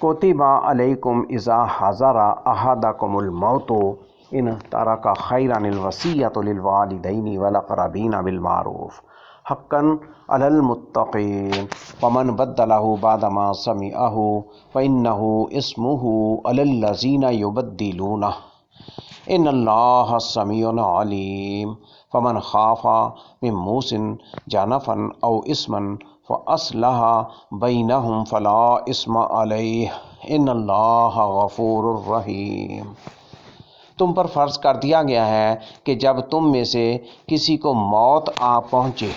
کتب علیکم اذا حضر احدکم الموت ان ترک خیرا الوصیۃ للوالدین والاقربین بالمعروف حقا علی المتقین ومن بدلہ بعد ما سمعہ فانہ اسمہ علی الذین یبدلونہ ان اللہ سمیع علیم فمن خاف من موص جنفا او اثما فاصلح بینہم فلا اثم علیہ ان اللہ غفور رحیم۔ تم پر فرض کر دیا گیا ہے کہ جب تم میں سے کسی کو موت آ پہنچے،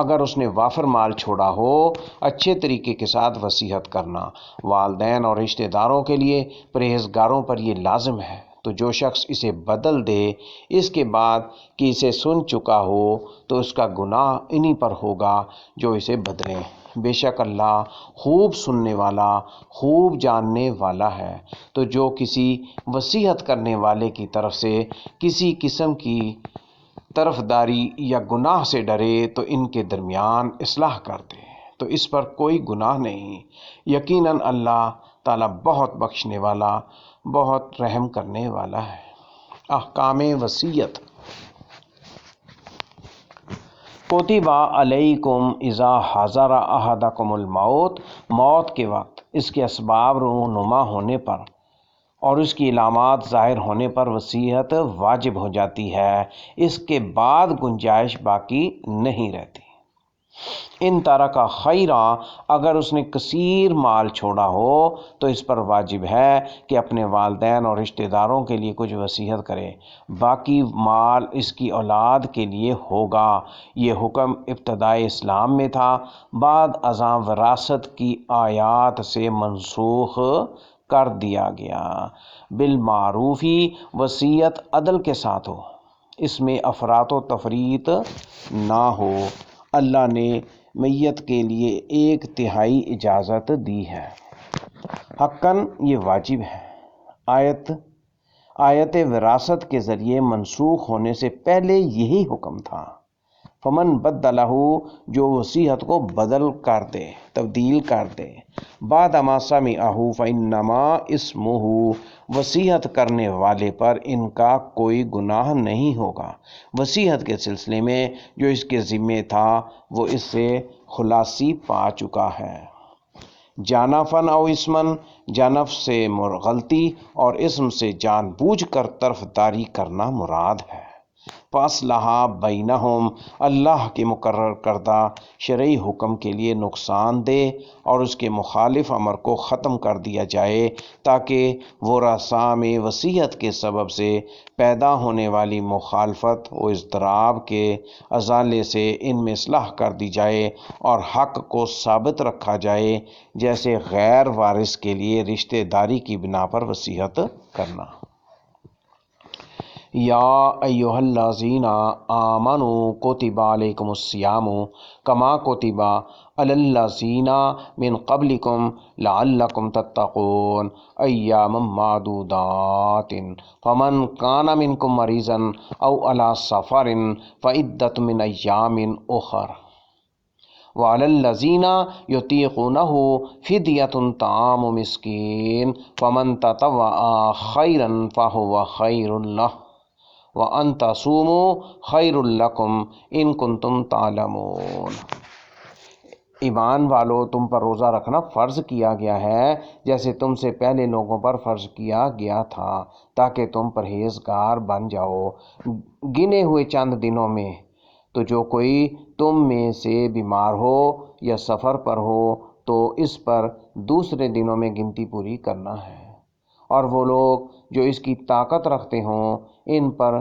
اگر اس نے وافر مال چھوڑا ہو، اچھے طریقے کے ساتھ وصیت کرنا۔ والدین اور رشتہ داروں کے لیے پرہیزگاروں پر یہ لازم ہے، تو جو شخص اسے بدل دے اس کے بعد کہ اسے سن چکا ہو تو اس کا گناہ انہی پر ہوگا جو اسے بدلیں۔ بے شک اللہ خوب سننے والا، خوب جاننے والا ہے۔ تو جو کسی وصیت کرنے والے کی طرف سے کسی قسم کی طرفداری یا گناہ سے ڈرے تو ان کے درمیان اصلاح کر دے، تو اس پر کوئی گناہ نہیں۔ یقیناً اللہ تعالیٰ بہت بخشنے والا، بہت رحم کرنے والا ہے۔ احکام وصیت۔ کتب علیکم اذا حضر احدکم الموت، موت کے وقت اس کے اسباب رونما ہونے پر اور اس کی علامات ظاہر ہونے پر وصیت واجب ہو جاتی ہے، اس کے بعد گنجائش باقی نہیں رہتی۔ ان ترک خیرا، اگر اس نے کثیر مال چھوڑا ہو تو اس پر واجب ہے کہ اپنے والدین اور رشتہ داروں کے لیے کچھ وصیت کرے، باقی مال اس کی اولاد کے لیے ہوگا۔ یہ حکم ابتدائے اسلام میں تھا، بعد ازاں وراثت کی آیات سے منسوخ کر دیا گیا۔ بالمعروفی، وصیت عدل کے ساتھ ہو، اس میں افراط و تفریط نہ ہو۔ اللہ نے میت کے لیے 1/3 اجازت دی ہے۔ حقاً یہ واجب ہے۔ آیت وراثت کے ذریعے منسوخ ہونے سے پہلے یہی حکم تھا۔ فمن بدلہ، جو وصیت کو بدل کر دے، تبدیل کر دے، بعد ما سمعہ فانما اسمہ، وصیت کرنے والے پر ان کا کوئی گناہ نہیں ہوگا۔ وصیت کے سلسلے میں جو اس کے ذمہ تھا وہ اس سے خلاصی پا چکا ہے۔ جانفاً او اسمن، جانف سے غلطی اور اسم سے جان بوجھ کر طرفداری کرنا مراد ہے۔ فاصلح بینہم، اللہ کے مقرر کردہ شرعی حکم کے لیے نقصان دہ اور اس کے مخالف امر کو ختم کر دیا جائے تاکہ ورثاء میں وصیت کے سبب سے پیدا ہونے والی مخالفت و اضطراب کے ازالے سے ان میں اصلاح کر دی جائے اور حق کو ثابت رکھا جائے، جیسے غیر وارث کے لیے رشتہ داری کی بنا پر وصیت کرنا۔ یا ایھا الذین آمنوا کتب علیکم الصیام کما کتب علی الذین من قبلکم لعلکم تتقون ایاما معدودات فمن کان منکم مریضا او علی سفر فعدۃ من ایام اخر وعلی الذین یطیقونہ فدیۃ طعام مسکین فمن تطوع خیرا فہو خیر لہ وَأَن تَصُومُوا خَيْرٌ لَكُمْ إِن كُنتُمْ تَعْلَمُونَ۔ ایمان والو، تم پر روزہ رکھنا فرض کیا گیا ہے جیسے تم سے پہلے لوگوں پر فرض کیا گیا تھا، تاکہ تم پرہیزگار بن جاؤ۔ گنے ہوئے چند دنوں میں تو جو کوئی تم میں سے بیمار ہو یا سفر پر ہو تو اس پر دوسرے دنوں میں گنتی پوری کرنا ہے، اور وہ لوگ جو اس کی طاقت رکھتے ہوں ان پر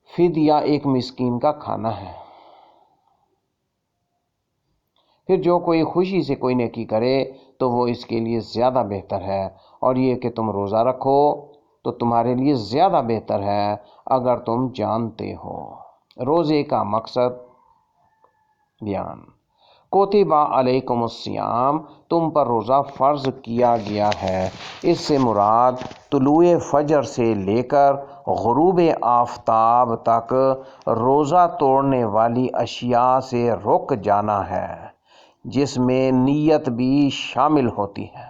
فدیہ ایک مسکین کا کھانا ہے۔ پھر جو کوئی خوشی سے کوئی نیکی کرے تو وہ اس کے لیے زیادہ بہتر ہے، اور یہ کہ تم روزہ رکھو تو تمہارے لیے زیادہ بہتر ہے اگر تم جانتے ہو۔ روزے کا مقصد بیان۔ کتب علیکم الصیام، تم پر روزہ فرض کیا گیا ہے، اس سے مراد طلوع فجر سے لے کر غروب آفتاب تک روزہ توڑنے والی اشیاء سے رک جانا ہے، جس میں نیت بھی شامل ہوتی ہے۔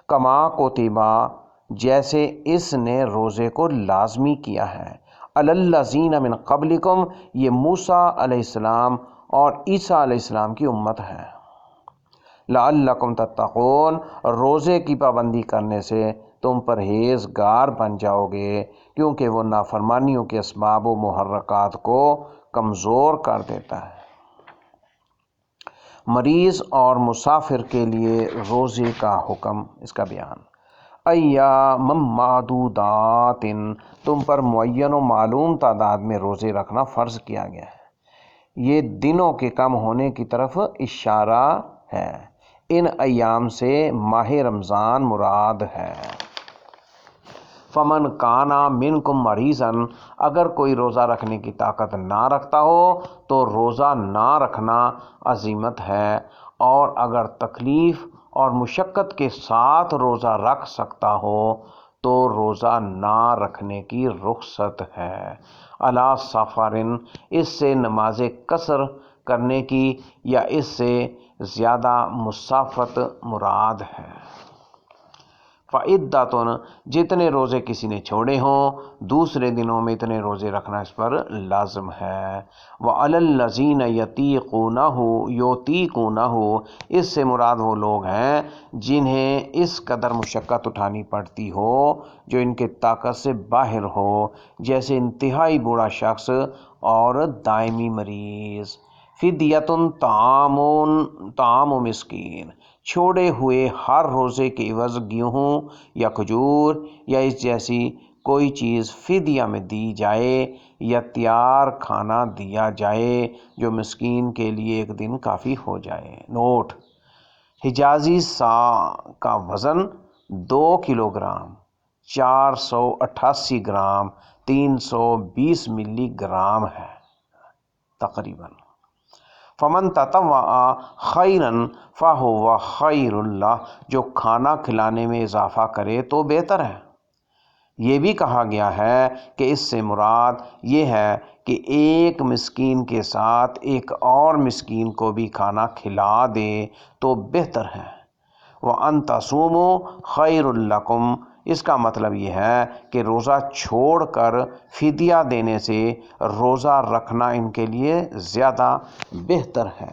کما کوتبہ جیسے اس نے روزے کو لازمی کیا ہے، علی الذین من قبلکم یہ موسیٰ علیہ السلام اور عیسیٰ علیہ السلام کی امت ہے۔ لعلکم تتقون روزے کی پابندی کرنے سے تم پرہیزگار بن جاؤ گے، کیونکہ وہ نافرمانیوں کے اسباب و محرکات کو کمزور کر دیتا ہے۔ مریض اور مسافر کے لیے روزے کا حکم، اس کا بیان۔ ایام معدودات تم پر معین و معلوم تعداد میں روزے رکھنا فرض کیا گیا ہے۔ یہ دنوں کے کم ہونے کی طرف اشارہ ہے۔ ان ایام سے ماہ رمضان مراد ہے۔ فمن کانا منکم مریضا اگر کوئی روزہ رکھنے کی طاقت نہ رکھتا ہو تو روزہ نہ رکھنا عزیمت ہے، اور اگر تکلیف اور مشقت کے ساتھ روزہ رکھ سکتا ہو تو روزہ نہ رکھنے کی رخصت ہے۔ علی سفرن اس سے نماز قصر کرنے کی یا اس سے زیادہ مسافت مراد ہے۔ فعدۃ جتنے روزے کسی نے چھوڑے ہوں دوسرے دنوں میں اتنے روزے رکھنا اس پر لازم ہے۔ وعلی الذین یطیقونہ اس سے مراد وہ لوگ ہیں جنہیں اس قدر مشقت اٹھانی پڑتی ہو جو ان کے طاقت سے باہر ہو، جیسے انتہائی بوڑھا شخص اور دائمی مریض۔ فدیۃ طعام مسکین چھوڑے ہوئے ہر روزے کے عوض گیہوں یا کھجور یا اس جیسی کوئی چیز فدیہ میں دی جائے یا تیار کھانا دیا جائے جو مسکین کے لیے ایک دن کافی ہو جائے۔ نوٹ: حجازی سا کا وزن 2 کلوگرام 488 گرام 320 ملی گرام ہے تقریباً۔ فمن تطوع خیرا فہو خیر اللہ جو کھانا کھلانے میں اضافہ کرے تو بہتر ہے۔ یہ بھی کہا گیا ہے کہ اس سے مراد یہ ہے کہ ایک مسکین کے ساتھ ایک اور مسکین کو بھی کھانا کھلا دے تو بہتر ہے۔ وَأَن تَصُومُوا خَيْرٌ لَكُمْ اس کا مطلب یہ ہے کہ روزہ چھوڑ کر فدیہ دینے سے روزہ رکھنا ان کے لیے زیادہ بہتر ہے۔